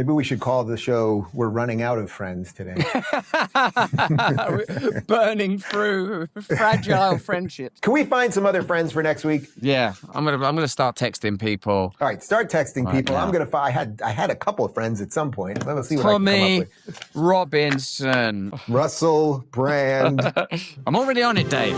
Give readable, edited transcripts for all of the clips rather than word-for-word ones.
Maybe we should call the show "We're Running Out of Friends" today. Burning through fragile friendships. Can we find some other friends for next week? Yeah, I'm gonna start texting people. All right, start texting right people. now. I'm gonna find. I had a couple of friends at some point. Let's see what I can come Tommy up with. Robinson. Russell Brand. I'm already on it, Dave.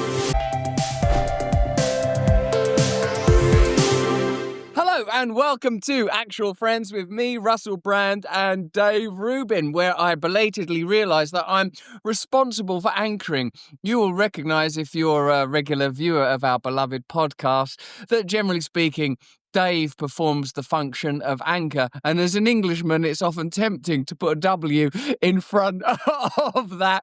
Hello and welcome to Actual Friends with me, Russell Brand, and Dave Rubin, where I belatedly realise that I'm responsible for anchoring. You will recognise, if you're a regular viewer of our beloved podcast, that generally speaking, Dave performs the function of anchor, and as an Englishman, it's often tempting to put a W in front of that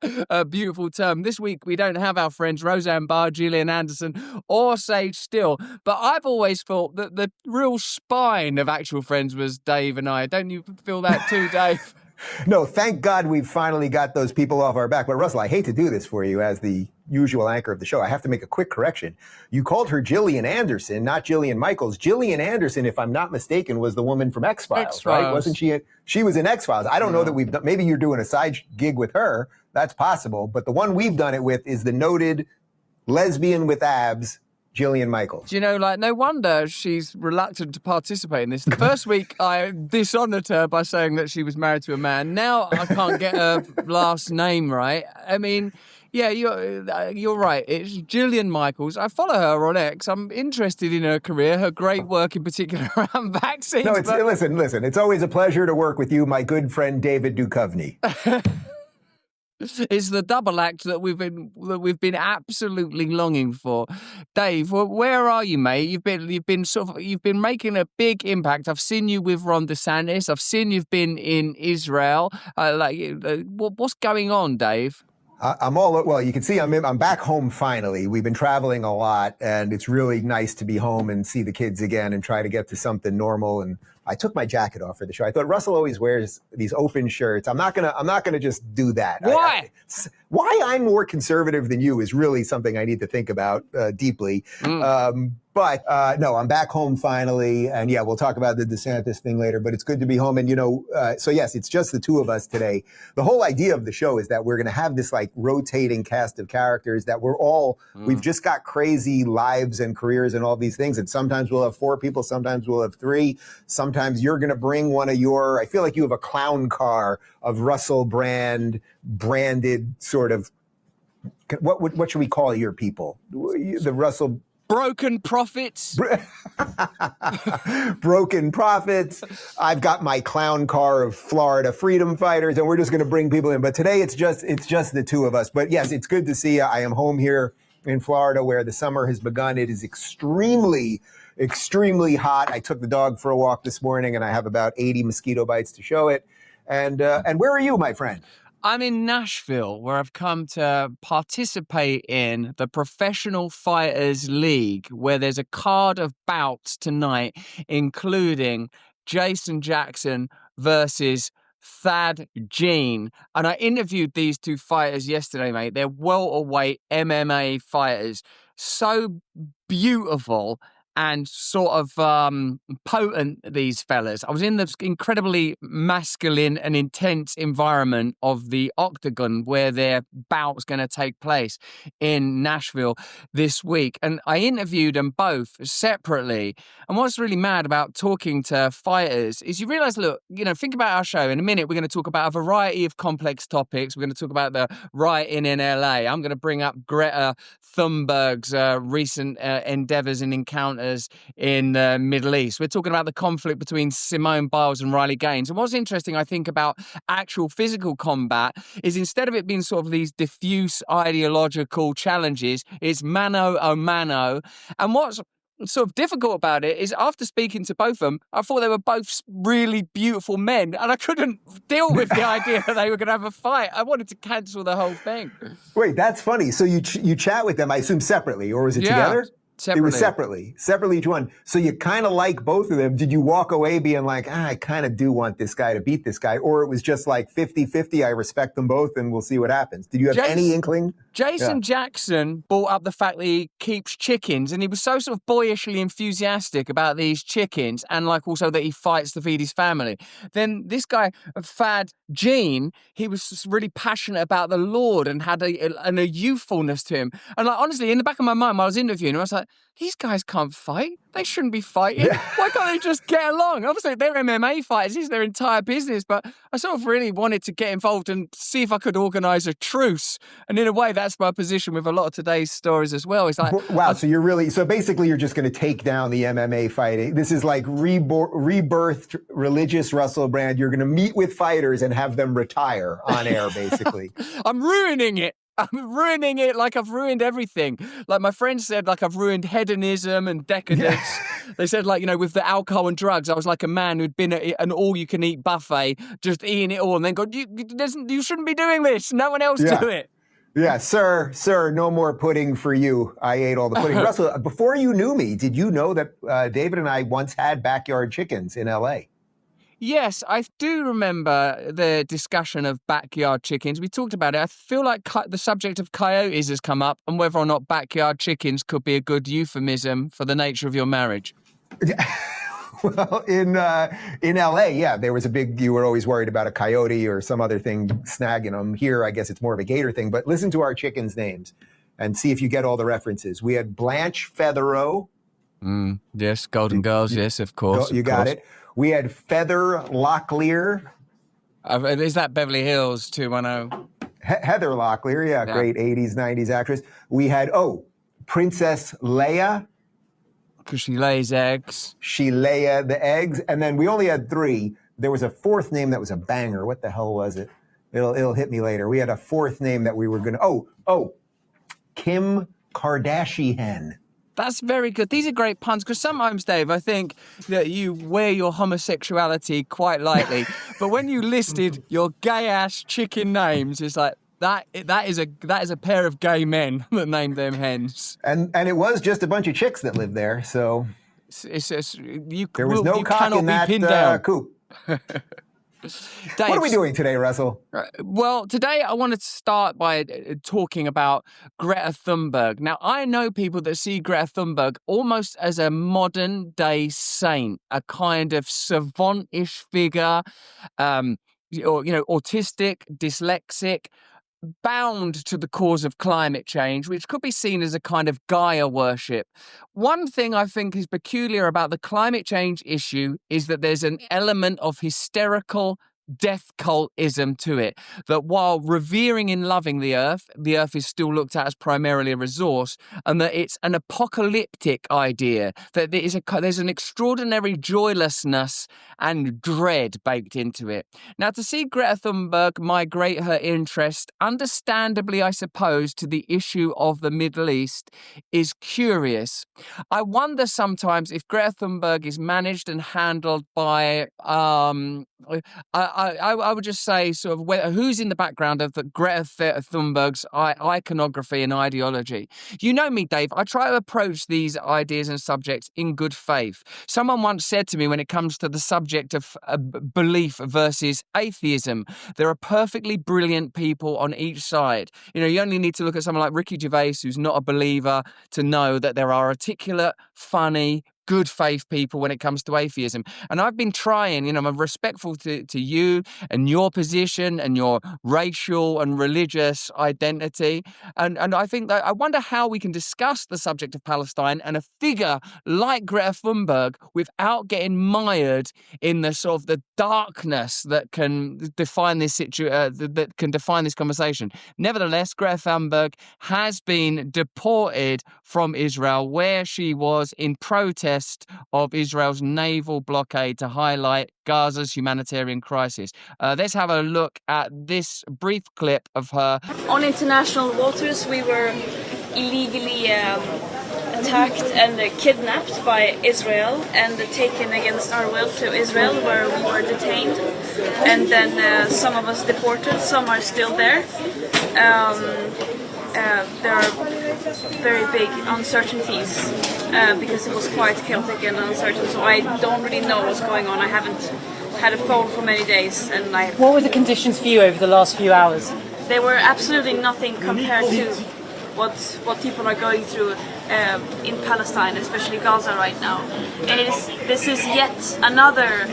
beautiful term. This week, we don't have our friends Roseanne Barr, Gillian Anderson, or Sage Still, but I've always thought that the real spine of Actual Friends was Dave and I. Don't you feel that too, Dave? No, thank God we've finally got those people off our back. But Russell, I hate to do this for you as the usual anchor of the show. I have to make a quick correction. You called her Gillian Anderson, not Gillian Michaels. Gillian Anderson, if I'm not mistaken, was the woman from X-Files, right? Wasn't she? She was in X-Files. I don't know that we've done, maybe you're doing a side gig with her. That's possible. But the one we've done it with is the noted lesbian with abs, Gillian Michaels. Do you know, no wonder she's reluctant to participate in this. The first week, I dishonoured her by saying that she was married to a man. Now I can't get her last name right. I mean, yeah, you're right. It's Gillian Michaels. I follow her on X. I'm interested in her career, her great work in particular around vaccines. No, listen. It's always a pleasure to work with you, my good friend David Duchovny. It's the double act that we've been absolutely longing for. Dave, where are you, mate? You've been making a big impact. I've seen you with Ron DeSantis. I've seen you've been in Israel. What's going on, Dave? Well, you can see I'm back home finally. We've been traveling a lot, and it's really nice to be home and see the kids again and try to get to something normal. And I took my jacket off for the show. I thought Russell always wears these open shirts. I'm not gonna just do that. Why? Why I'm more conservative than you is really something I need to think about deeply. But no, I'm back home finally. And yeah, we'll talk about the DeSantis thing later, but it's good to be home. And, so yes, it's just the two of us today. The whole idea of the show is that we're going to have this like rotating cast of characters that we've just got crazy lives and careers and all these things. And sometimes we'll have 4 people, sometimes we'll have 3. Sometimes you're going to bring one of I feel like you have a clown car of Russell branded sort of, what should we call your people? The Russell... Broken prophets. Broken prophets. I've got my clown car of Florida freedom fighters, and we're just going to bring people in. But today it's just the two of us. But yes, it's good to see you. I am home here in Florida where the summer has begun. It is extremely, extremely hot. I took the dog for a walk this morning, and I have about 80 mosquito bites to show it. And where are you, my friend? I'm in Nashville, where I've come to participate in the Professional Fighters League, where there's a card of bouts tonight, including Jason Jackson versus Thad Jean. And I interviewed these two fighters yesterday, mate. They're welterweight MMA fighters. So beautiful and sort of potent, these fellas. I was in this incredibly masculine and intense environment of the Octagon where their bout's going to take place in Nashville this week. And I interviewed them both separately. And what's really mad about talking to fighters is you realize, look, think about our show. In a minute, we're going to talk about a variety of complex topics. We're going to talk about the rioting in LA. I'm going to bring up Greta Thunberg's recent endeavors and encounters in the Middle East. We're talking about the conflict between Simone Biles and Riley Gaines. And what's interesting, I think, about actual physical combat is instead of it being sort of these diffuse ideological challenges, it's mano a mano. And what's sort of difficult about it is after speaking to both of them, I thought they were both really beautiful men, and I couldn't deal with the idea that they were going to have a fight. I wanted to cancel the whole thing. Wait, that's funny. So you chat with them, I assume separately, or was it together? Separately. It was separately each one. So you kind of like both of them. Did you walk away being like, I kind of do want this guy to beat this guy? Or it was just like 50-50, I respect them both and we'll see what happens. Did you have any inkling? Jason Jackson brought up the fact that he keeps chickens, and he was so sort of boyishly enthusiastic about these chickens, and like also that he fights to feed his family. Then this guy, Fad Gene, he was really passionate about the Lord and had a youthfulness to him. And like honestly, in the back of my mind, while I was interviewing him, I was like, these guys can't fight. They shouldn't be fighting. Why can't they just get along? Obviously, they're MMA fighters. This is their entire business. But I sort of really wanted to get involved and see if I could organise a truce. And in a way, that's my position with a lot of today's stories as well. It's like, wow. So basically you're just going to take down the MMA fighting. This is like rebirthed religious Russell Brand. You're going to meet with fighters and have them retire on air, basically. I'm ruining it. I'm ruining it like I've ruined everything. Like my friends said, like I've ruined hedonism and decadence. They said, like, you know, with the alcohol and drugs, I was like a man who'd been at an all-you-can-eat buffet, just eating it all, and then go, you shouldn't be doing this. No one else do it. Yeah, sir, no more pudding for you. I ate all the pudding. Russell, before you knew me, did you know that David and I once had backyard chickens in L.A.? Yes, I do remember the discussion of backyard chickens. We talked about it. I feel like the subject of coyotes has come up, and whether or not backyard chickens could be a good euphemism for the nature of your marriage. Well, in LA, there was you were always worried about a coyote or some other thing snagging them. Here, I guess it's more of a gator thing, but listen to our chickens' names and see if you get all the references. We had Blanche Featherow. Yes, Golden Girls, yes, of course. You got it. We had Feather Locklear. Is that Beverly Hills 210? Heather Locklear, great 80s, 90s actress. We had, Princess Leia. Because she lays eggs. She lay the eggs. And then we only had 3. There was a 4th name that was a banger. What the hell was it? It'll hit me later. We had a 4th name that we were going to... Kim Kardashian. That's very good. These are great puns, because sometimes, Dave, I think that you wear your homosexuality quite lightly. But when you listed your gay-ass chicken names, it's like, that is a pair of gay men that named them hens. And it was just a bunch of chicks that lived there, so... There was no cock in that coop. Dave, what are we doing today, Russell? Well, today I wanted to start by talking about Greta Thunberg. Now, I know people that see Greta Thunberg almost as a modern-day saint, a kind of savant-ish figure, or, autistic, dyslexic, bound to the cause of climate change, which could be seen as a kind of Gaia worship. One thing I think is peculiar about the climate change issue is that there's an element of hysterical death cultism to it, that while revering and loving the earth is still looked at as primarily a resource, and that it's an apocalyptic idea, that there's an extraordinary joylessness and dread baked into it. Now, to see Greta Thunberg migrate her interest, understandably, I suppose, to the issue of the Middle East is curious. I wonder sometimes if Greta Thunberg is managed and handled by I would just say sort of who's in the background of the Greta Thunberg's iconography and ideology. You know me, Dave. I try to approach these ideas and subjects in good faith. Someone once said to me, when it comes to the subject of belief versus atheism, there are perfectly brilliant people on each side. You know, you only need to look at someone like Ricky Gervais, who's not a believer, to know that there are articulate, funny, good faith people when it comes to atheism. And I've been trying, I'm respectful to you and your position and your racial and religious identity. And I think that I wonder how we can discuss the subject of Palestine and a figure like Greta Thunberg without getting mired in the sort of the darkness that can define this that can define this conversation. Nevertheless, Greta Thunberg has been deported from Israel, where she was in protest of Israel's naval blockade to highlight Gaza's humanitarian crisis. Let's have a look at this brief clip of her. On international waters, we were illegally attacked and kidnapped by Israel and taken against our will to Israel, where we were detained. And then some of us deported, some are still there. There are very big uncertainties because it was quite chaotic and uncertain, so I don't really know what's going on. I haven't had a phone for many days. What were the conditions for you over the last few hours? they were absolutely nothing compared to what people are going through in Palestine, especially Gaza right now. This is yet another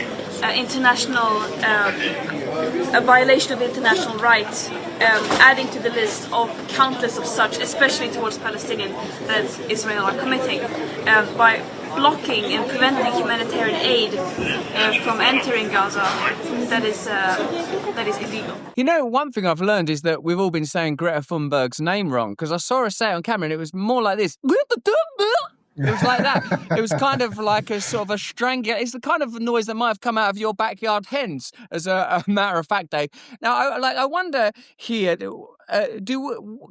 international a violation of international rights, adding to the list of countless of such, especially towards Palestinians, that Israel are committing by blocking and preventing humanitarian aid from entering Gaza. That is illegal. You know, one thing I've learned is that we've all been saying Greta Thunberg's name wrong, because I saw her say it on camera and it was more like this. Greta Thunberg! It was like that. It was kind of like a sort of a strangle. It's the kind of noise that might have come out of your backyard hens, as a matter of fact, Dave. Now, I wonder here,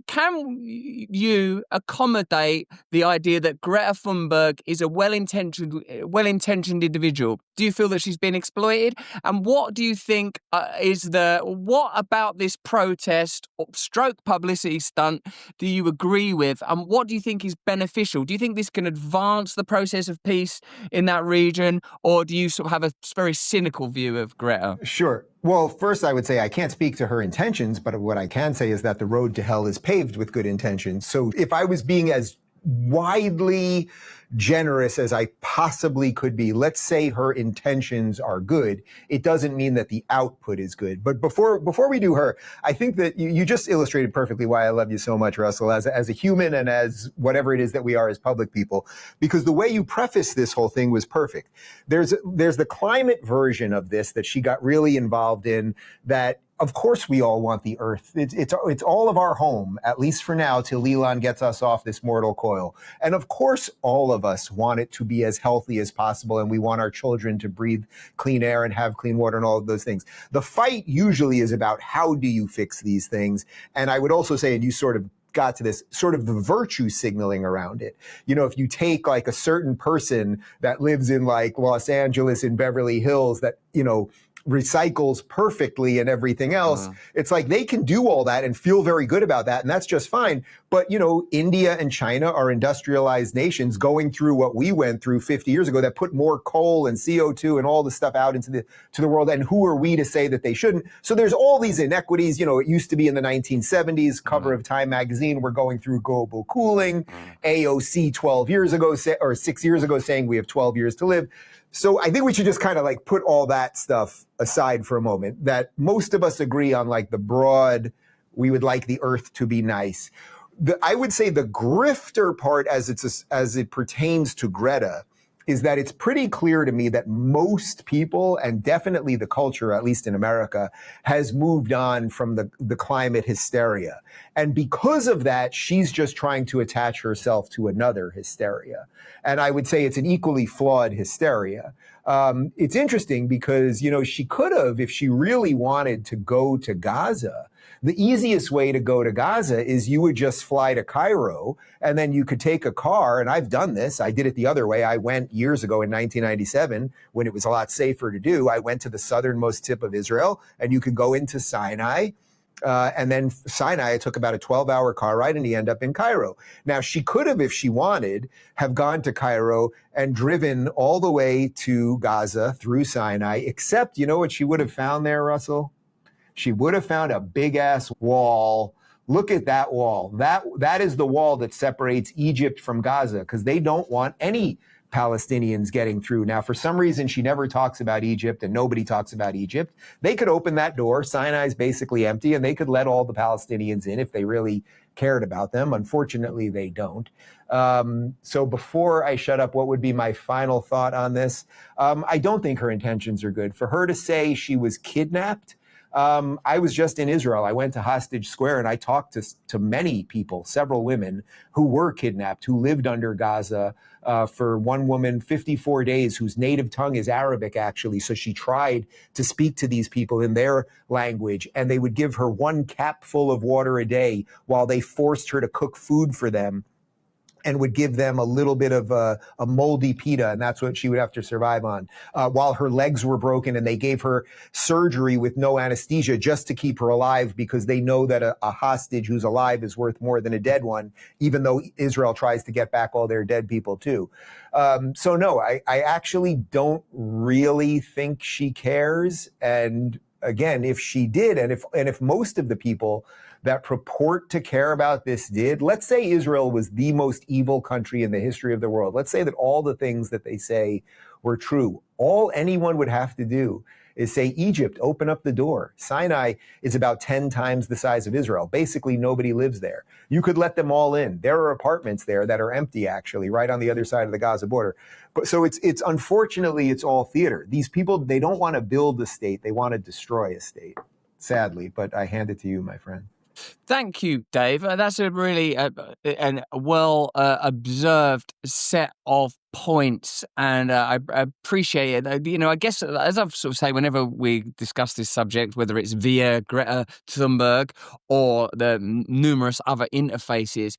can you accommodate the idea that Greta Thunberg is a well-intentioned individual? Do you feel that she's been exploited? And what do you think what about this protest stroke publicity stunt do you agree with? And what do you think is beneficial? Do you think this can advance the process of peace in that region? Or do you sort of have a very cynical view of Greta? Sure. Well, first I would say I can't speak to her intentions, but what I can say is that the road to hell is paved with good intentions. So if I was being as widely generous as I possibly could be, let's say her intentions are good, it doesn't mean that the output is good. But before we do her, I think that you just illustrated perfectly why I love you so much, Russell, as a human and as whatever it is that we are as public people, because the way you preface this whole thing was perfect. There's the climate version of this that she got really involved in, that of course we all want the earth. It's all of our home, at least for now, till Elon gets us off this mortal coil. And of course all of us want it to be as healthy as possible, and we want our children to breathe clean air and have clean water and all of those things. The fight usually is about how do you fix these things. And I would also say, and you sort of got to this, sort of the virtue signaling around it. You know, if you take like a certain person that lives in like Los Angeles in Beverly Hills that, you know, recycles perfectly and everything else, it's like they can do all that and feel very good about that, and that's just fine. But, you know, India and China are industrialized nations going through what we went through 50 years ago that put more coal and CO2 and all the stuff out into the world, and who are we to say that they shouldn't? So there's all these inequities. You know, it used to be in the 1970s, cover of Time magazine, we're going through global cooling, AOC 12 years ago, or 6 years ago, saying we have 12 years to live. So I think we should just kind of like put all that stuff aside for a moment, that most of us agree on like the broad, we would like the earth to be nice. I would say the grifter part as it pertains to Greta is that it's pretty clear to me that most people, and definitely the culture, at least in America, has moved on from the climate hysteria. And because of that, she's just trying to attach herself to another hysteria. And I would say it's an equally flawed hysteria. It's interesting because, you know, she could have, if she really wanted to go to Gaza, the easiest way to go to Gaza is you would just fly to Cairo, and then you could take a car. And I've done this. I did it the other way. I went years ago in 1997 when it was a lot safer to do. I went to the southernmost tip of Israel, and you could go into Sinai. And then Sinai, it took about a 12-hour car ride, and you end up in Cairo. Now, she could have, if she wanted, have gone to Cairo and driven all the way to Gaza through Sinai, except, you know what she would have found there, Russell? She would have found a big-ass wall. Look at that wall. That is the wall that separates Egypt from Gaza, because they don't want any Palestinians getting through. Now, for some reason, she never talks about Egypt, and nobody talks about Egypt. They could open that door. Sinai's basically empty, and they could let all the Palestinians in if they really cared about them. Unfortunately, they don't. So before I shut up, what would be my final thought on this? I don't think her intentions are good. For her to say she was kidnapped, I was just in Israel. I went to Hostage Square, and I talked to many people, several women who were kidnapped, who lived under Gaza, for one woman, 54 days, whose native tongue is Arabic, actually. So she tried to speak to these people in their language, and they would give her one cap full of water a day while they forced her to cook food for them, and would give them a little bit of a moldy pita, and that's what she would have to survive on, while her legs were broken, and they gave her surgery with no anesthesia just to keep her alive, because they know that a hostage who's alive is worth more than a dead one, even though Israel tries to get back all their dead people too. So no, I actually don't really think she cares. And again, if she did, and if most of the people that purport to care about this did, let's say Israel was the most evil country in the history of the world. Let's say that all the things that they say were true. All anyone would have to do is say, Egypt, open up the door. Sinai is about 10 times the size of Israel. Basically, nobody lives there. You could let them all in. There are apartments there that are empty, actually, right on the other side of the Gaza border. But so it's unfortunately, it's all theater. These people, they don't want to build a state. They want to destroy a state, sadly. But I hand it to you, my friend. Thank you, Dave. That's a really well observed set of points, and I appreciate it. I guess, as I've sort of said, whenever we discuss this subject, whether it's via Greta Thunberg or the numerous other interfaces,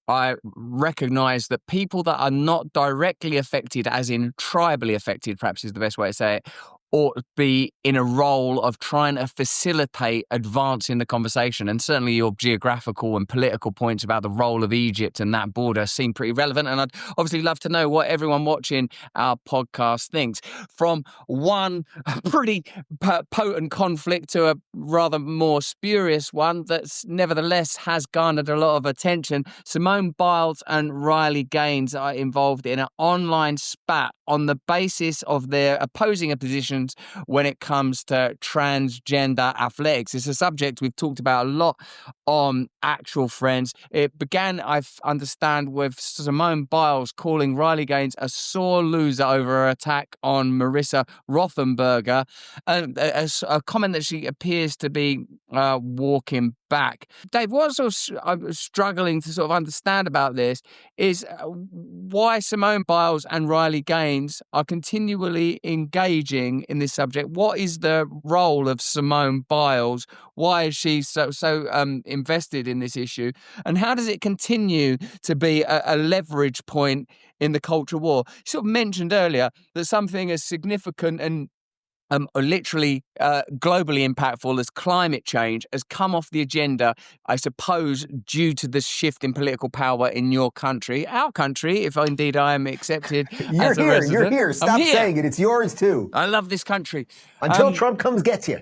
I recognize that people that are not directly affected, as in tribally affected, perhaps is the best way to say it, ought to be in a role of trying to facilitate advancing the conversation. And certainly your geographical and political points about the role of Egypt and that border seem pretty relevant. And I'd obviously love to know what everyone watching our podcast thinks. From one pretty potent conflict to a rather more spurious one that's nevertheless has garnered a lot of attention, Simone Biles and Riley Gaines are involved in an online spat on the basis of their opposing positions when it comes to transgender athletics. It's a subject we've talked about a lot on Actual Friends. It began, I understand, with Simone Biles calling Riley Gaines a sore loser over her attack on Marissa Rothenberger, and a comment that she appears to be walking back. Dave, what I'm struggling to sort of understand about this is why Simone Biles and Riley Gaines are continually engaging in this subject. What is the role of Simone Biles? Why is she so invested in this issue? And how does it continue to be a leverage point in the culture war? You sort of mentioned earlier that something as significant and literally globally impactful as climate change has come off the agenda, I suppose, due to the shift in political power in your country, our country, if indeed I am accepted as a resident. You're here. Stop saying it. It's yours too. I love this country. Until Trump comes gets you.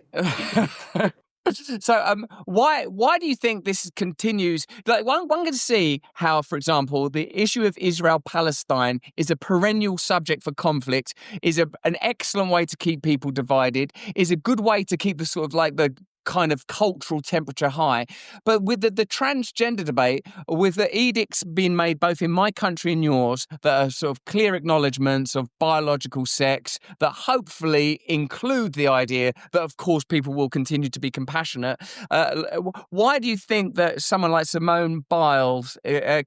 So why do you think this continues? Like one can see how, for example, the issue of Israel-Palestine is a perennial subject for conflict, is an excellent way to keep people divided, is a good way to keep the sort of like the kind of cultural temperature high. But with the transgender debate, with the edicts being made both in my country and yours that are sort of clear acknowledgements of biological sex that hopefully include the idea that, of course, people will continue to be compassionate. Why do you think that someone like Simone Biles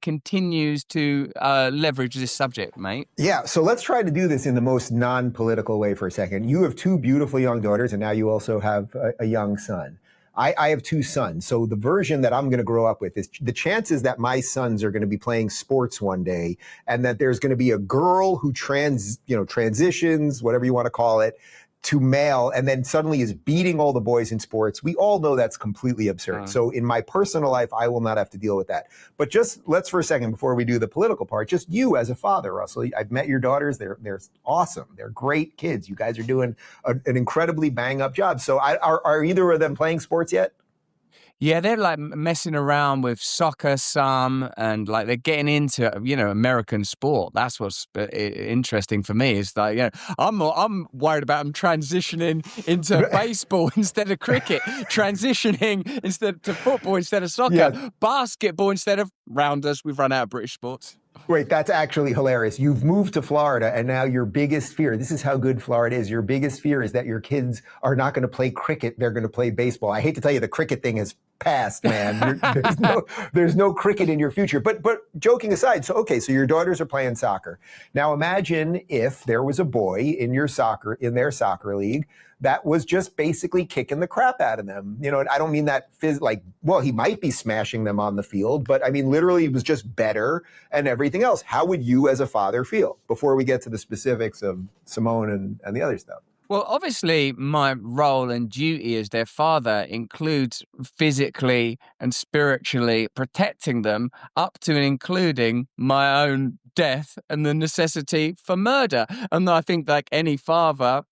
continues to leverage this subject, mate? Yeah, so let's try to do this in the most non-political way for a second. You have two beautiful young daughters, and now you also have a young son. I have two sons. So the version that I'm going to grow up with is the chances that my sons are going to be playing sports one day and that there's going to be a girl who transitions, whatever you want to call it, to male and then suddenly is beating all the boys in sports. We all know that's completely absurd. So in my personal life, I will not have to deal with that. But just let's for a second, before we do the political part, just you as a father, Russell, I've met your daughters. They're awesome. They're great kids. You guys are doing an incredibly bang up job. So are either of them playing sports yet? Yeah, they're like messing around with soccer some, and like they're getting into, American sport. That's what's interesting for me. Is like, I'm worried about them transitioning into baseball instead of cricket, transitioning instead to football instead of soccer, basketball instead of rounders. We've run out of British sports. Wait, that's actually hilarious. You've moved to Florida, and now your biggest fear, this is how good Florida is, your biggest fear is that your kids are not going to play cricket, they're going to play baseball. I hate to tell you, the cricket thing is past, man. There's no cricket in your future. But joking aside, so your daughters are playing soccer. Now imagine if there was a boy in their soccer league that was just basically kicking the crap out of them. I don't mean that he might be smashing them on the field, but I mean literally he was just better and everything else. How would you as a father feel before we get to the specifics of Simone and the other stuff? Well, obviously, my role and duty as their father includes physically and spiritually protecting them up to and including my own death and the necessity for murder. And I think like any father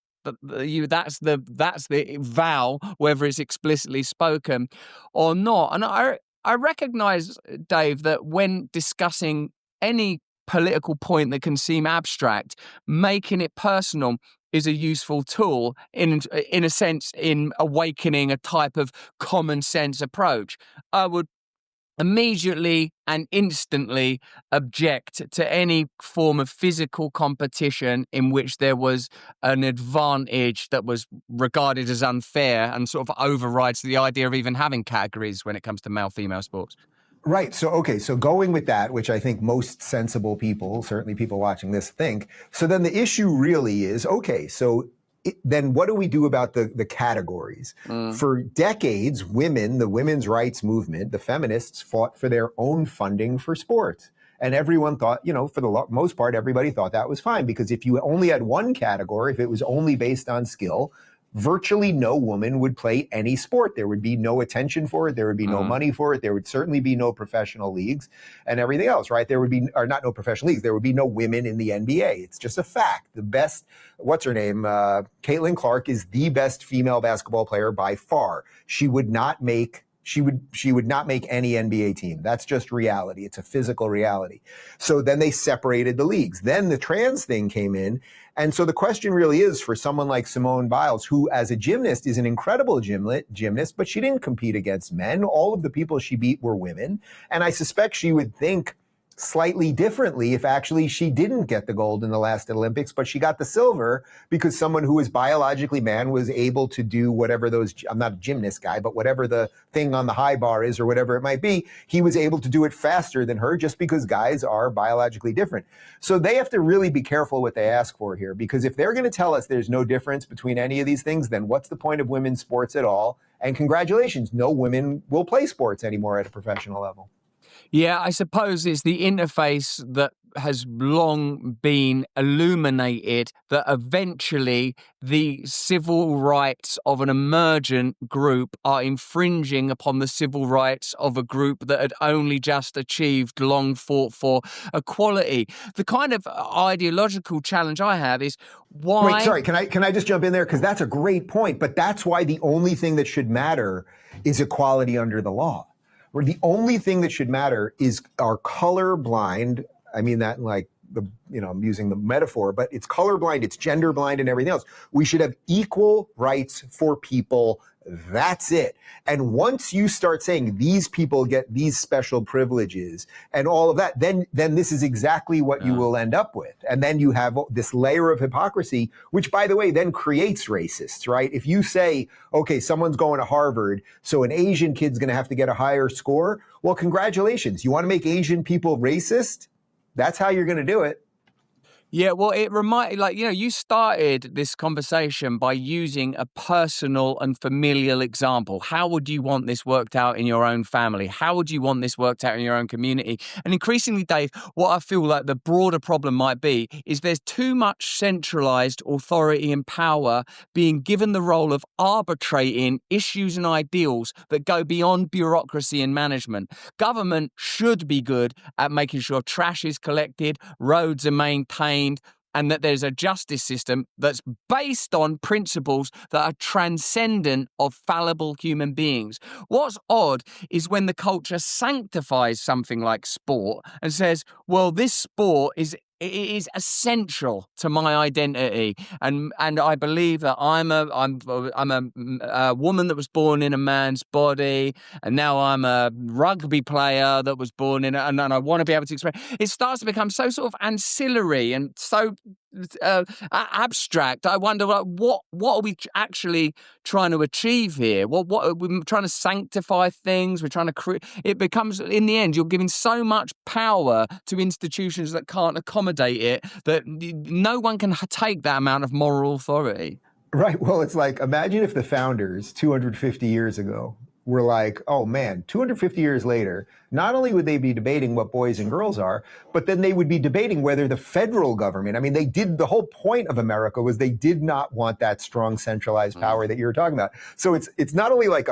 that's the vow, whether it's explicitly spoken or not. And I recognize, Dave, that when discussing any political point that can seem abstract, making it personal is a useful tool in a sense in awakening a type of common sense approach. I would immediately and instantly object to any form of physical competition in which there was an advantage that was regarded as unfair and sort of overrides the idea of even having categories when it comes to male-female sports. Right. So, okay. So going with that, which I think most sensible people, certainly people watching this, think. So then the issue really is, okay, so then what do we do about the categories? For decades, the women's rights movement, the feminists fought for their own funding for sports. And everyone thought, for the most part, everybody thought that was fine, because if you only had one category, if it was only based on skill, virtually no woman would play any sport. There would be no attention for it. There would be no money for it. There would certainly be no professional leagues and everything else, right? There would be, or not no professional leagues. There would be no women in the NBA. It's just a fact. The best, what's her name? Caitlin Clark is the best female basketball player by far. She would not make any NBA team. That's just reality. It's a physical reality. So then they separated the leagues. Then the trans thing came in. And so the question really is for someone like Simone Biles, who as a gymnast is an incredible gymnast, but she didn't compete against men. All of the people she beat were women. And I suspect she would think slightly differently if actually she didn't get the gold in the last Olympics, but she got the silver because someone who is biologically man was able to do whatever those, I'm not a gymnast guy, but whatever the thing on the high bar is or whatever it might be, he was able to do it faster than her just because guys are biologically different. So they have to really be careful what they ask for here, because if they're going to tell us there's no difference between any of these things, then what's the point of women's sports at all? And congratulations, no women will play sports anymore at a professional level. Yeah, I suppose it's the interface that has long been illuminated that eventually the civil rights of an emergent group are infringing upon the civil rights of a group that had only just achieved long fought for equality. The kind of ideological challenge I have is why... Wait, sorry, can I just jump in there? Because that's a great point, but that's why the only thing that should matter is equality under the law. Where the only thing that should matter is our colorblind. I mean that like I'm using the metaphor, but it's colorblind, it's gender blind and everything else. We should have equal rights for people. That's it. And once you start saying these people get these special privileges and all of that, then this is exactly what you will end up with. And then you have this layer of hypocrisy, which, by the way, then creates racists, right? If you say, okay, someone's going to Harvard, so an Asian kid's going to have to get a higher score. Well, congratulations. You want to make Asian people racist? That's how you're going to do it. Yeah, well, it reminded, you started this conversation by using a personal and familial example. How would you want this worked out in your own family? How would you want this worked out in your own community? And increasingly, Dave, what I feel like the broader problem might be is there's too much centralized authority and power being given the role of arbitrating issues and ideals that go beyond bureaucracy and management. Government should be good at making sure trash is collected, roads are maintained, and that there's a justice system that's based on principles that are transcendent of fallible human beings. What's odd is when the culture sanctifies something like sport and says, well, this sport is essential to my identity, and I believe that I'm a woman that was born in a man's body, and now I'm a rugby player that was born in and I want to be able to express. It starts to become so sort of ancillary and so abstract. I wonder what are we actually trying to achieve here? What we're trying to sanctify things. We're trying to create. It becomes, in the end, you're giving so much power to institutions that can't accommodate it that no one can take that amount of moral authority. Right. Well, it's like, imagine if the founders 250 years ago were like, oh man, 250 years later, not only would they be debating what boys and girls are, but then they would be debating whether the federal government, I mean, the whole point of America was they did not want that strong centralized power that you were talking about. So it's not only like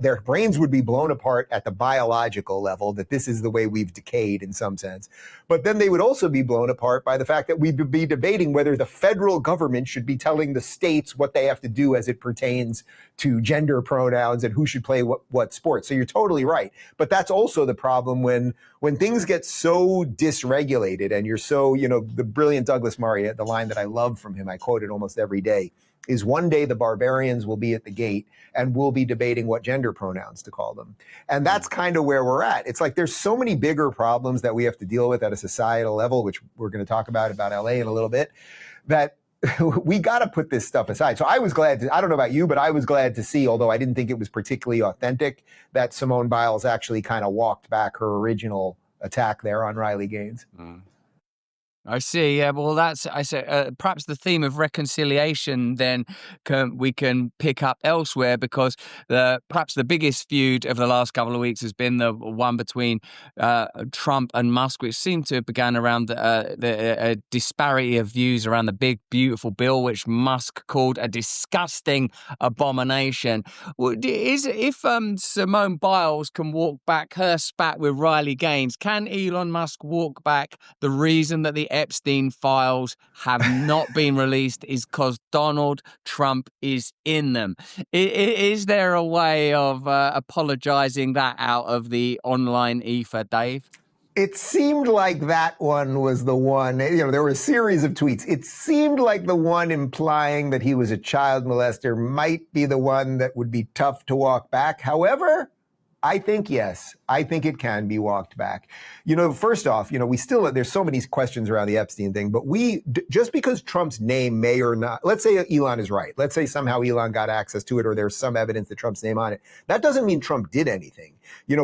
their brains would be blown apart at the biological level, that this is the way we've decayed in some sense, but then they would also be blown apart by the fact that we'd be debating whether the federal government should be telling the states what they have to do as it pertains to gender pronouns and who should play what sports. So you're totally right. But that's also the problem when things get so dysregulated and you're so, the brilliant Douglas Murray, the line that I love from him, I quote it almost every day, is one day the barbarians will be at the gate and we'll be debating what gender pronouns to call them. And that's kind of where we're at. It's like there's so many bigger problems that we have to deal with at a societal level, which we're going to talk about LA in a little bit, that we got to put this stuff aside. So I was glad I don't know about you, but I was glad to see, although I didn't think it was particularly authentic, that Simone Biles actually kind of walked back her original attack there on Riley Gaines. I see. Yeah, well, perhaps the theme of reconciliation then we can pick up elsewhere, because perhaps the biggest feud of the last couple of weeks has been the one between Trump and Musk, which seemed to have begun around the disparity of views around the big, beautiful bill, which Musk called a disgusting abomination. If Simone Biles can walk back her spat with Riley Gaines, can Elon Musk walk back the reason that the Epstein files have not been released is because Donald Trump is in them? Is there a way of apologizing that out of the online ether, Dave? It seemed like that one was the one, there were a series of tweets. It seemed like the one implying that he was a child molester might be the one that would be tough to walk back. However, I think, yes, I think it can be walked back. First off, there's so many questions around the Epstein thing, but just because Trump's name may or not, let's say Elon is right. Let's say somehow Elon got access to it or there's some evidence that Trump's name on it. That doesn't mean Trump did anything.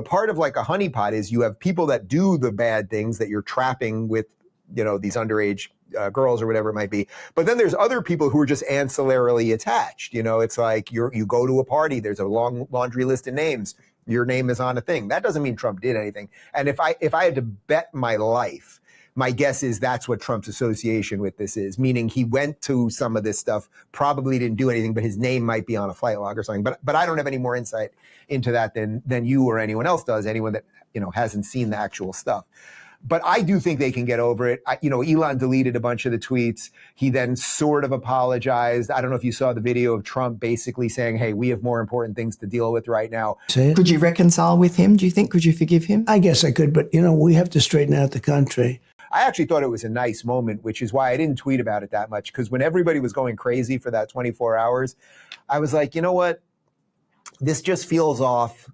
Part of like a honeypot is you have people that do the bad things that you're trapping with, these underage girls or whatever it might be. But then there's other people who are just ancillarily attached. It's like you go to a party, there's a long laundry list of names. Your name is on a thing. That doesn't mean Trump did anything. And if I had to bet my life, my guess is that's what Trump's association with this is, meaning he went to some of this stuff, probably didn't do anything, but his name might be on a flight log or something. But I don't have any more insight into that than you or anyone else does, anyone that, hasn't seen the actual stuff. But I do think they can get over it. Elon deleted a bunch of the tweets. He then sort of apologized. I don't know if you saw the video of Trump basically saying, hey, we have more important things to deal with right now. Could you reconcile with him, do you think? Could you forgive him? I guess I could, but, we have to straighten out the country. I actually thought it was a nice moment, which is why I didn't tweet about it that much, because when everybody was going crazy for that 24 hours, I was like, you know what? This just feels off.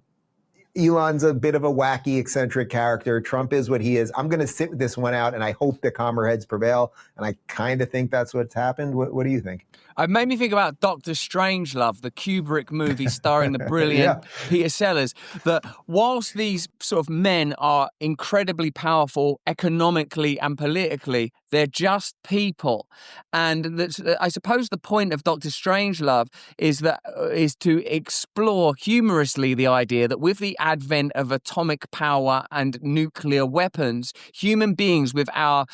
Elon's a bit of a wacky, eccentric character. Trump is what he is. I'm going to sit this one out, and I hope the calmer heads prevail. And I kind of think that's what's happened. What do you think? It made me think about Dr. Strangelove, the Kubrick movie starring the brilliant Peter Sellers, that whilst these sort of men are incredibly powerful economically and politically, they're just people. And I suppose the point of Dr. Strangelove is to explore humorously the idea that with the advent of atomic power and nuclear weapons, human beings with our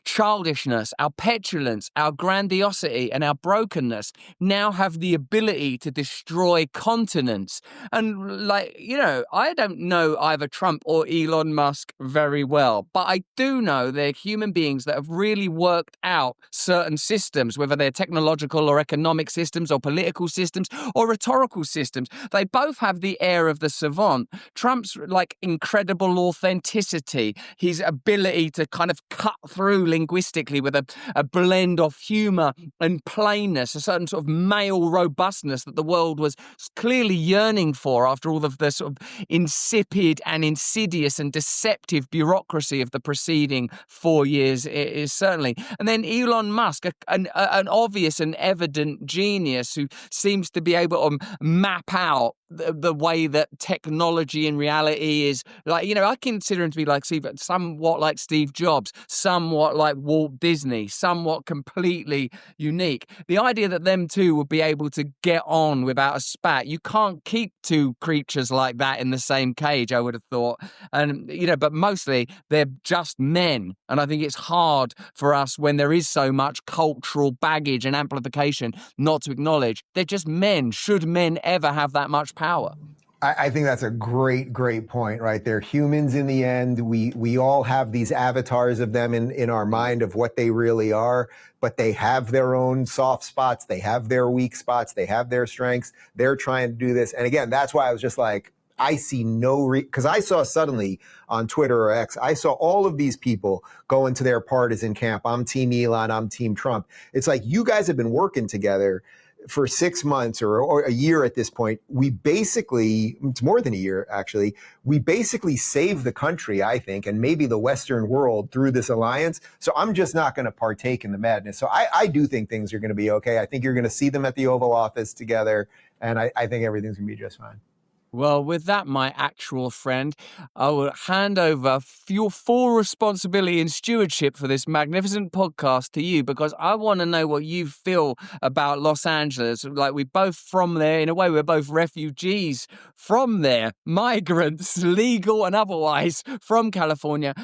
childishness, our petulance, our grandiosity, and our brokenness now have the ability to destroy continents. And I don't know either Trump or Elon Musk very well, but I do know they're human beings that have really worked out certain systems, whether they're technological or economic systems or political systems or rhetorical systems. They both have the air of the savant. Trump's incredible authenticity, his ability to kind of cut through linguistically with a blend of humor and plainness, a certain sort of male robustness that the world was clearly yearning for after all of the sort of insipid and insidious and deceptive bureaucracy of the preceding 4 years is certainly. And then Elon Musk, an obvious and evident genius who seems to be able to map out the way that technology in reality is I consider him to be somewhat like Steve Jobs, somewhat like like Walt Disney, somewhat completely unique. The idea that them two would be able to get on without a spat, you can't keep two creatures like that in the same cage, I would have thought. And, but mostly they're just men. And I think it's hard for us when there is so much cultural baggage and amplification not to acknowledge they're just men. Should men ever have that much power? I think that's a great point, right? They're humans in the end. We all have these avatars of them in our mind of what they really are, but they have their own soft spots. They have their weak spots. They have their strengths. They're trying to do this. And again, that's why I was just like, I see because I saw suddenly on Twitter or X, I saw all of these people go into their partisan camp. I'm Team Elon, I'm Team Trump. It's like, you guys have been working together for 6 months or a year at this point. We basically, it's more than a year actually, we basically saved the country, I think, and maybe the Western world through this alliance. So I'm just not going to partake in the madness. So I do think things are going to be okay. I think you're going to see them at the Oval Office together, and I think everything's going to be just fine. Well, with that, my actual friend, I will hand over your full responsibility and stewardship for this magnificent podcast to you, because I want to know what you feel about Los Angeles. Like, we both from there. In a way, we're both refugees from there, migrants, legal and otherwise, from California.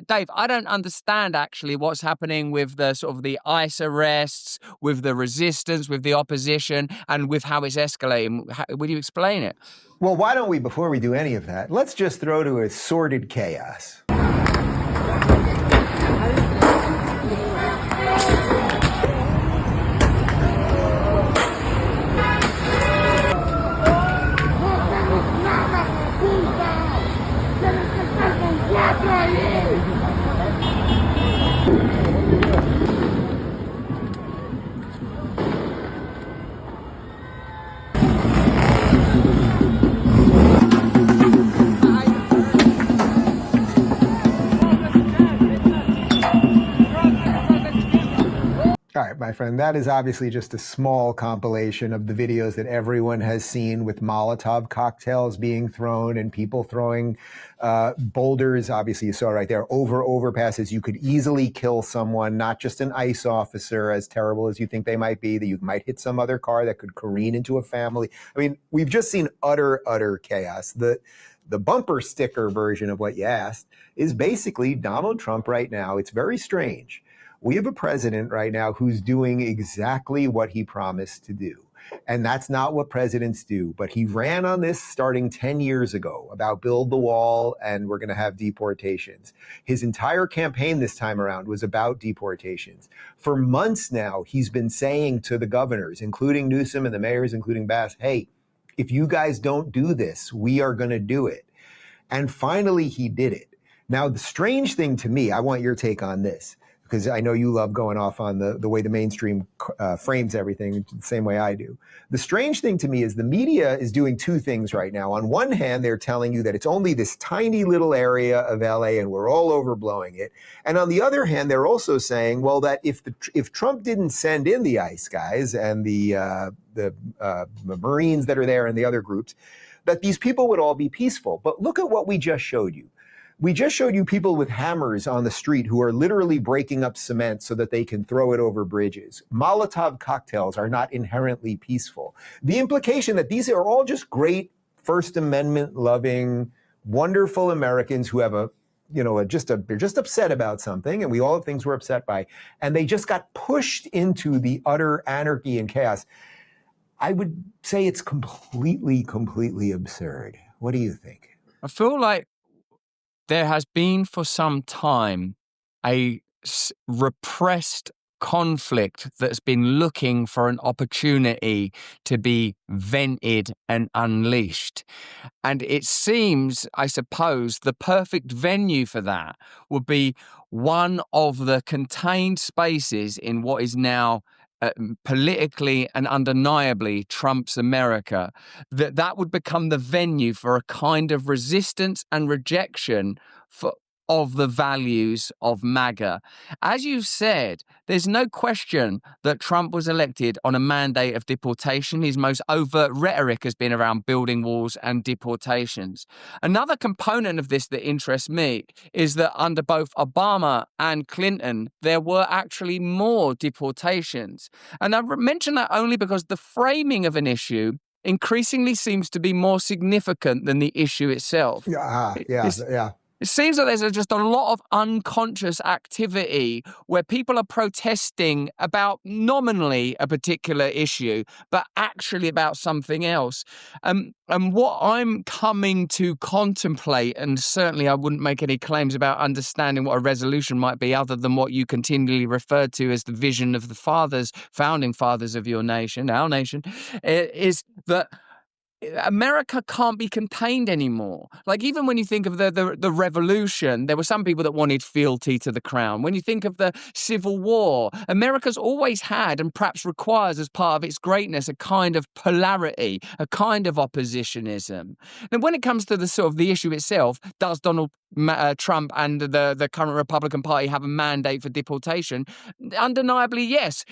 Dave, I don't understand actually what's happening with the sort of the ICE arrests, with the resistance, with the opposition, and with how it's escalating. Will you explain it? Well, why don't we, before we do any of that, let's just throw to a sordid chaos. All right, my friend, that is obviously just a small compilation of the videos that everyone has seen with Molotov cocktails being thrown and people throwing boulders. Obviously, you saw right there, over overpasses. You could easily kill someone, not just an ICE officer, as terrible as you think they might be, that you might hit some other car that could careen into a family. I mean, we've just seen utter chaos. The bumper sticker version of what you asked is basically Donald Trump right now. It's very strange. We have a president right now who's doing exactly what he promised to do. And that's not what presidents do. But he ran on this starting 10 years ago about build the wall and we're going to have deportations. His entire campaign this time around was about deportations. For months now, he's been saying to the governors, including Newsom and the mayors, including Bass, hey, if you guys don't do this, we are going to do it. And finally, he did it. Now, the strange thing to me, I want your take on this, because I know you love going off on the way the mainstream frames everything the same way I do. The strange thing to me is the media is doing two things right now. On one hand, they're telling you that it's only this tiny little area of LA and we're all overblowing it. And on the other hand, they're also saying, well, that if Trump didn't send in the ICE guys and the Marines that are there and the other groups, that these people would all be peaceful. But look at what we just showed you. We just showed you people with hammers on the street who are literally breaking up cement so that they can throw it over bridges. Molotov cocktails are not inherently peaceful. The implication that these are all just great First Amendment loving, wonderful Americans who have they're just upset about something, and we all have things we're upset by, and they just got pushed into the utter anarchy and chaos. I would say it's completely absurd. What do you think? I feel like there has been for some time a repressed conflict that's been looking for an opportunity to be vented and unleashed. And it seems, I suppose, the perfect venue for that would be one of the contained spaces in what is now politically and undeniably Trump's America, that would become the venue for a kind of resistance and rejection of the values of MAGA. As you said, there's no question that Trump was elected on a mandate of deportation. His most overt rhetoric has been around building walls and deportations. Another component of this that interests me is that under both Obama and Clinton, there were actually more deportations. And I mention that only because the framing of an issue increasingly seems to be more significant than the issue itself. It seems that there's just a lot of unconscious activity where people are protesting about nominally a particular issue, but actually about something else. And what I'm coming to contemplate, and certainly I wouldn't make any claims about understanding what a resolution might be other than what you continually referred to as the vision of the fathers, founding fathers of your nation, our nation, is that America can't be contained anymore. Like, even when you think of the revolution, there were some people that wanted fealty to the crown. When you think of the Civil War, America's always had, and perhaps requires as part of its greatness, a kind of polarity, a kind of oppositionism. And when it comes to the sort of the issue itself, does Donald Trump and the current Republican Party have a mandate for deportation? Undeniably, yes.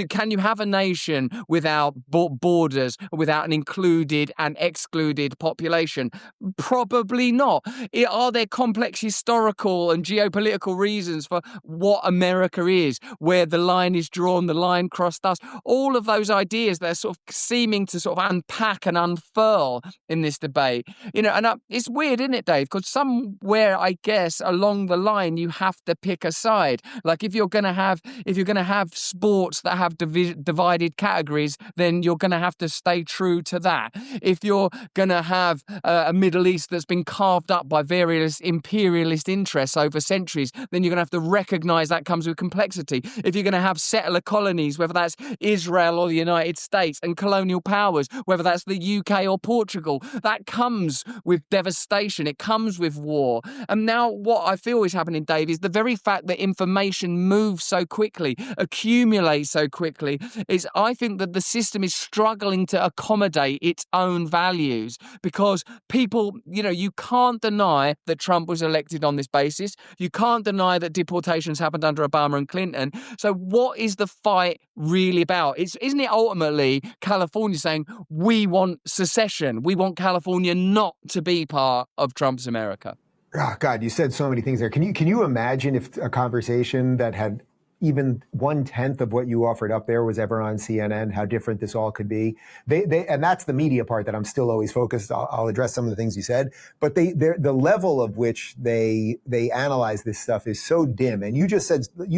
Can you have a nation without borders, without an included and excluded population? Probably not. Are there complex historical and geopolitical reasons for what America is, where the line is drawn, the line crossed us? All of those ideas that are sort of seeming to sort of unpack and unfurl in this debate. And it's weird, isn't it, Dave? Because somewhere, I guess, along the line, you have to pick a side. Like, if you're going to have sports that have divided categories, then you're going to have to stay true to that. If you're going to have a Middle East that's been carved up by various imperialist interests over centuries, then you're going to have to recognize that comes with complexity. If you're going to have settler colonies, whether that's Israel or the United States, and colonial powers, whether that's the UK or Portugal, that comes with devastation. It comes with war. And now what I feel is happening, Dave, is the very fact that information moves so quickly, accumulates so quickly, is I think that the system is struggling to accommodate its own values, because people, you can't deny that Trump was elected on this basis. You can't deny that deportations happened under Obama and Clinton. So what is the fight really about? Isn't it ultimately California saying, we want secession, we want California not to be part of Trump's America? Oh, God, you said so many things there. Can you imagine if a conversation that had even 1/10 of what you offered up there was ever on CNN, how different this all could be? And that's the media part that I'm still always focused. I'll address some of the things you said, but the level of which they analyze this stuff is so dim. And you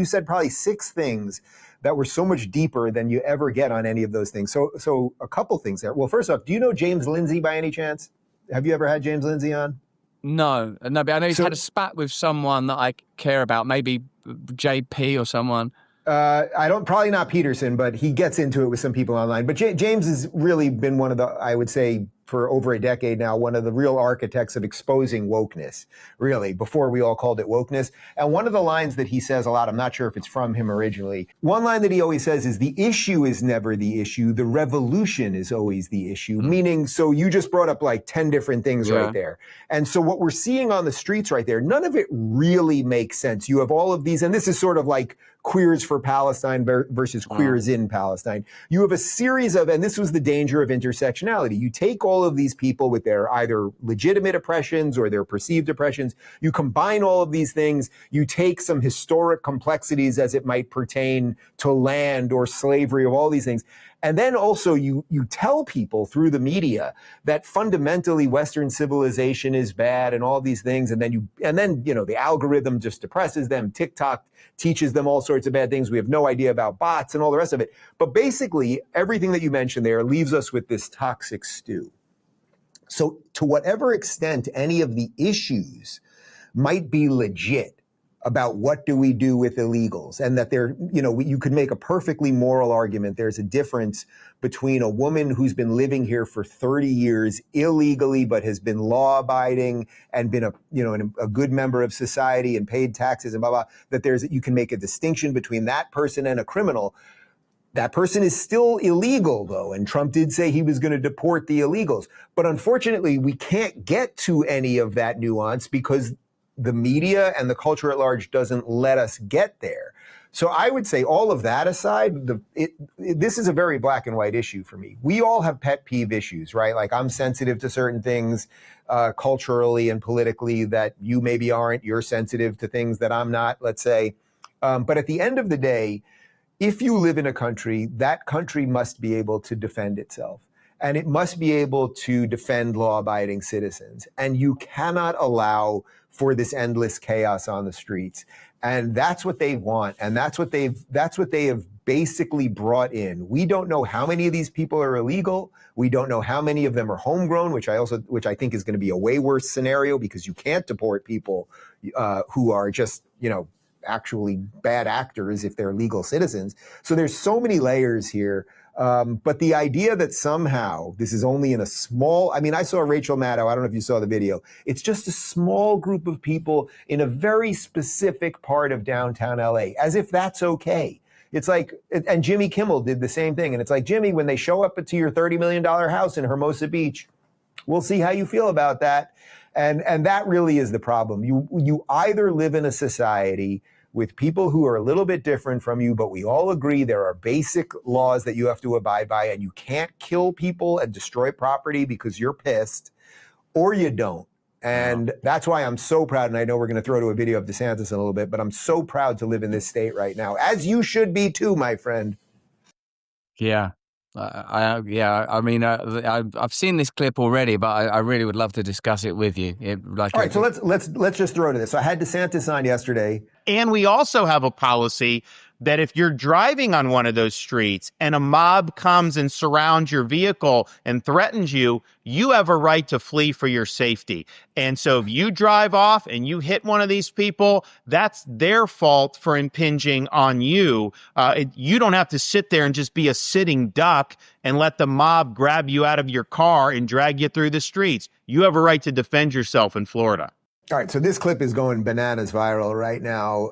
said probably 6 things that were so much deeper than you ever get on any of those things. So a couple things there. Well, first off, do you know James Lindsay by any chance? Have you ever had James Lindsay on? No, but I know he's had a spat with someone that I care about, maybe JP or someone. Probably not Peterson, but he gets into it with some people online. But James has really been one of the, I would say, for over a decade now, one of the real architects of exposing wokeness, really, before we all called it wokeness. And one of the lines that he says a lot, I'm not sure if it's from him originally, one line that he always says is, the issue is never the issue, the revolution is always the issue. Meaning, so you just brought up like 10 different things right there. And so what we're seeing on the streets right there, none of it really makes sense. You have all of these, and this is sort of like queers for Palestine versus queers in Palestine. You have a series of, and this was the danger of intersectionality. You take all of these people with their either legitimate oppressions or their perceived oppressions, you combine all of these things, you take some historic complexities as it might pertain to land or slavery, of all these things. And then also you tell people through the media that fundamentally Western civilization is bad and all these things. And then the algorithm just depresses them. TikTok teaches them all sorts of bad things. We have no idea about bots and all the rest of it. But basically everything that you mentioned there leaves us with this toxic stew. So to whatever extent any of the issues might be legit about what do we do with illegals, and that you could make a perfectly moral argument. There's a difference between a woman who's been living here for 30 years illegally, but has been law abiding and been a good member of society and paid taxes and blah, blah, that you can make a distinction between that person and a criminal. That person is still illegal, though, and Trump did say he was going to deport the illegals. But unfortunately, we can't get to any of that nuance because the media and the culture at large doesn't let us get there. So I would say, all of that aside, this is a very black and white issue for me. We all have pet peeve issues, right? Like, I'm sensitive to certain things culturally and politically that you maybe aren't. You're sensitive to things that I'm not, let's say. But at the end of the day, if you live in a country, that country must be able to defend itself. And it must be able to defend law-abiding citizens. And you cannot allow for this endless chaos on the streets. And that's what they want. And that's what they have basically brought in. We don't know how many of these people are illegal. We don't know how many of them are homegrown, which I think is going to be a way worse scenario, because you can't deport people who are just, actually bad actors if they're legal citizens. So there's so many layers here. But the idea that somehow this is only in a small, I saw Rachel Maddow, I don't know if you saw the video. It's just a small group of people in a very specific part of downtown LA, as if that's okay. It's like, and Jimmy Kimmel did the same thing. And it's like, Jimmy, when they show up to your $30 million house in Hermosa Beach, we'll see how you feel about that. And that really is the problem. You either live in a society with people who are a little bit different from you, but we all agree there are basic laws that you have to abide by, and you can't kill people and destroy property because you're pissed, or you don't. And that's why I'm so proud, and I know we're going to throw to a video of DeSantis in a little bit, but I'm so proud to live in this state right now, as you should be too, my friend. Yeah. I've seen this clip already, but I really would love to discuss it with you. All right, so let's just throw to this. So I had DeSantis on yesterday. And we also have a policy that if you're driving on one of those streets and a mob comes and surrounds your vehicle and threatens you, you have a right to flee for your safety. And so if you drive off and you hit one of these people, that's their fault for impinging on you. You don't have to sit there and just be a sitting duck and let the mob grab you out of your car and drag you through the streets. You have a right to defend yourself in Florida. All right, so this clip is going bananas viral right now.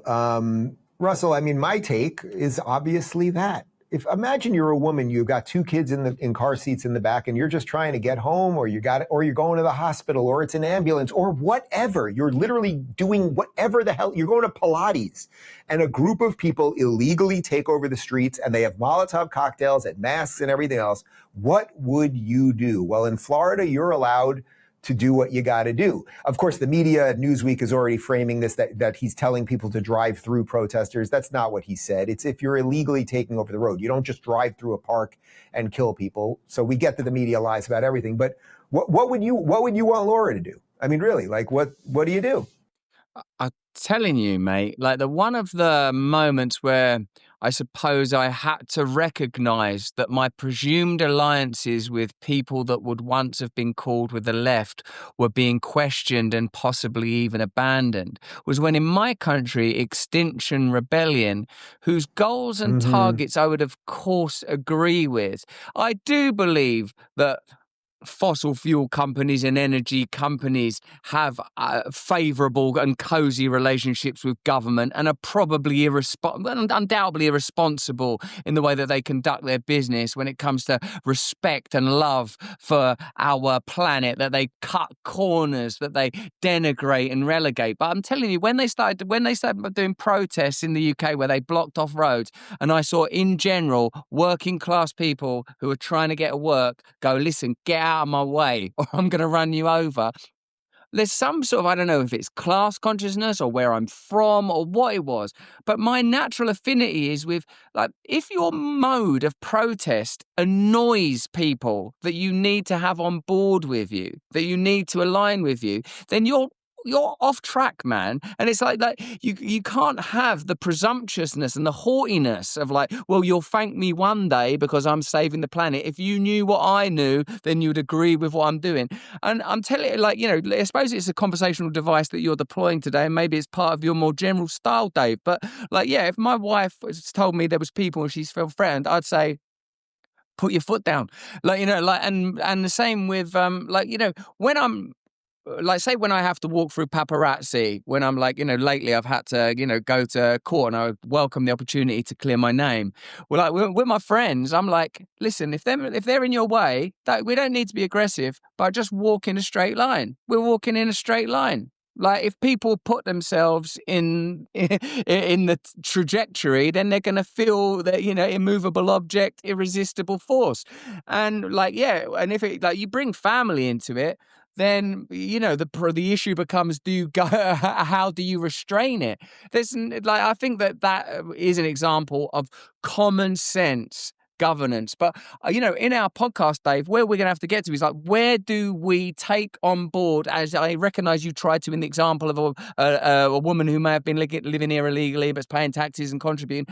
Russell, my take is obviously that. Imagine you're a woman, you've got two kids in car seats in the back, and you're just trying to get home, or you're going to the hospital, or it's an ambulance, or whatever. You're literally doing whatever the hell. You're going to Pilates, and a group of people illegally take over the streets, and they have Molotov cocktails and masks and everything else. What would you do? Well, in Florida, you're allowed to do what you got to do. Of course, the media, Newsweek, is already framing this that he's telling people to drive through protesters. That's not what he said. It's if you're illegally taking over the road. You don't just drive through a park and kill people. So we get that the media lies about everything. But what would you want Laura to do? Really, like what do you do? I'm telling you, mate, like one of the moments where I suppose I had to recognize that my presumed alliances with people that would once have been called with the left were being questioned and possibly even abandoned was when in my country, Extinction Rebellion, whose goals and targets I would of course agree with, I do believe that fossil fuel companies and energy companies have favorable and cozy relationships with government and are probably undoubtedly irresponsible in the way that they conduct their business when it comes to respect and love for our planet, that they cut corners, that they denigrate and relegate. But I'm telling you, when they started doing protests in the UK where they blocked off roads, and I saw in general working class people who were trying to get to work go, listen, get out of my way or I'm going to run you over. There's some sort of, I don't know if it's class consciousness or where I'm from or what it was, but my natural affinity is with, like, if your mode of protest annoys people that you need to have on board with you, that you need to align with you, then you're off track, man. And it's like you can't have the presumptuousness and the haughtiness of like, well, you'll thank me one day because I'm saving the planet. If you knew what I knew, then you'd agree with what I'm doing. And I'm telling you, like, I suppose it's a conversational device that you're deploying today, and maybe it's part of your more general style, Dave. But like, yeah, if my wife told me there was people and she's felt threatened, I'd say, put your foot down. And the same with when I'm, like, say when I have to walk through paparazzi, when I'm like, lately I've had to, go to court, and I welcome the opportunity to clear my name. Well, like with my friends, I'm like, listen, if they're in your way, we don't need to be aggressive, but just walk in a straight line. We're walking in a straight line. Like, if people put themselves in the trajectory, then they're going to feel that, immovable object, irresistible force. And like, yeah, and if it, like, you bring family into it, then the issue becomes, do you go how do you restrain it? I think that is an example of common sense governance. But in our podcast, Dave, where we're going to have to get to is like, where do we take on board, as I recognize you tried to in the example of a woman who may have been living here illegally but's paying taxes and contributing.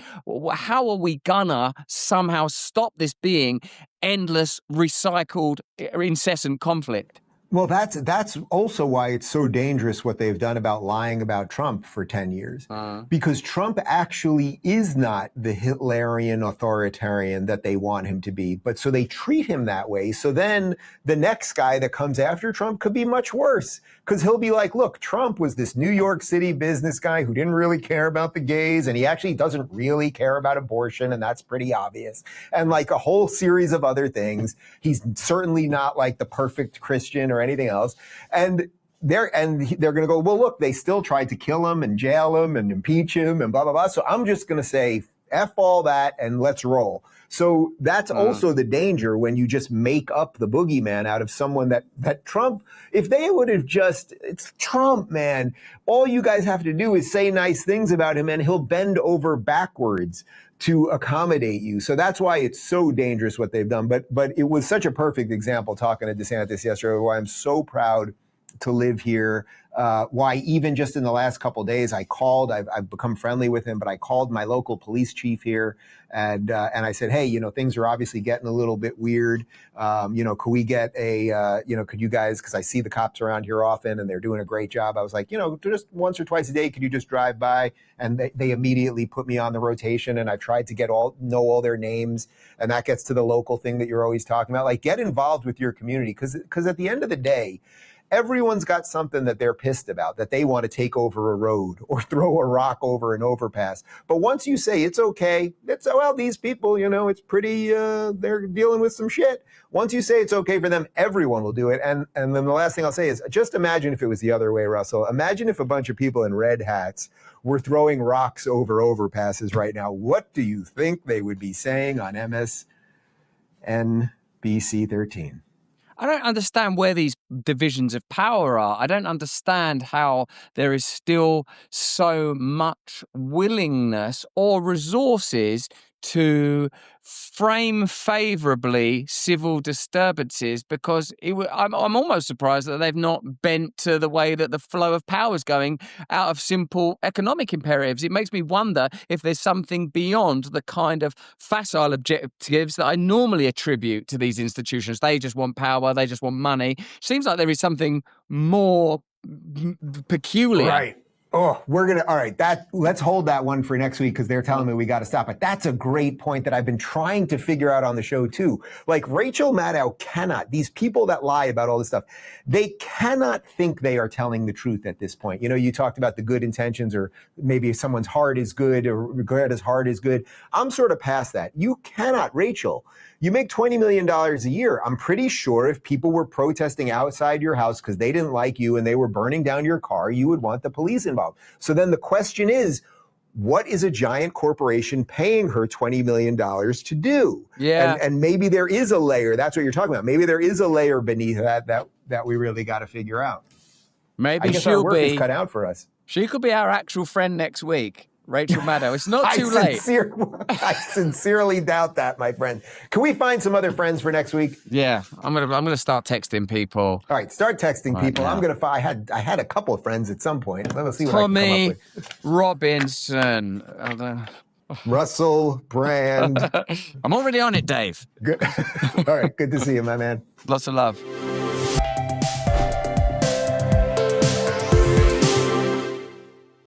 How are we gonna somehow stop this being endless, recycled, incessant conflict? Well, that's also why it's so dangerous what they've done about lying about Trump for 10 years. Because Trump actually is not the Hitlerian authoritarian that they want him to be. But so they treat him that way. So then the next guy that comes after Trump could be much worse. Because he'll be like, look, Trump was this New York City business guy who didn't really care about the gays, and he actually doesn't really care about abortion, and that's pretty obvious. And like a whole series of other things. He's certainly not like the perfect Christian or anything else. And they're going to go, well, look, they still tried to kill him and jail him and impeach him and blah, blah, blah. So I'm just going to say, F all that and let's roll. So that's also the danger when you just make up the boogeyman out of someone that Trump, if they would have it's Trump, man. All you guys have to do is say nice things about him and he'll bend over backwards to accommodate you. So that's why it's so dangerous what they've done. But it was such a perfect example talking to DeSantis yesterday, why I'm so proud to live here. Why even just in the last couple of days, I called, I've become friendly with him, but I called my local police chief here and I said, hey, things are obviously getting a little bit weird. Could we get could you guys, because I see the cops around here often and they're doing a great job. I was like, just once or twice a day, could you just drive by? And they immediately put me on the rotation, and I've tried to know all their names. And that gets to the local thing that you're always talking about. Like, get involved with your community, because at the end of the day, everyone's got something that they're pissed about, that they want to take over a road or throw a rock over an overpass. But once you say it's okay, these people, it's pretty, they're dealing with some shit. Once you say it's okay for them, everyone will do it. And then the last thing I'll say is, just imagine if it was the other way, Russell. Imagine if a bunch of people in red hats were throwing rocks over overpasses right now. What do you think they would be saying on MSNBC 13? I don't understand where these divisions of power are. I don't understand how there is still so much willingness or resources to frame favorably civil disturbances, because I'm almost surprised that they've not bent to the way that the flow of power is going out of simple economic imperatives. It makes me wonder if there's something beyond the kind of facile objectives that I normally attribute to these institutions. They just want power, they just want money. Seems like there is something more peculiar. Right. Oh, all right, let's hold that one for next week, because they're telling me we got to stop it. That's a great point that I've been trying to figure out on the show too. Like, Rachel Maddow these people that lie about all this stuff, they cannot think they are telling the truth at this point. You talked about the good intentions, or maybe if someone's heart is good, or Greta's heart is good. I'm sort of past that. You cannot, Rachel. You make $20 million a year. I'm pretty sure if people were protesting outside your house because they didn't like you and they were burning down your car, you would want the police involved. So then the question is, what is a giant corporation paying her $20 million to do? Yeah. And maybe there is a layer. That's what you're talking about. Maybe there is a layer beneath that we really got to figure out. Maybe I guess our work is cut out for us. She could be our actual friend next week. Rachel Maddow. It's not too late. I sincerely doubt that, my friend. Can we find some other friends for next week? Yeah, I'm gonna start texting people. All right, start texting people. Now. I'm gonna. I had a couple of friends at some point. Let's see what Tommy I can come up with. Robinson, Russell Brand. I'm already on it, Dave. Good. All right, good to see you, my man. Lots of love.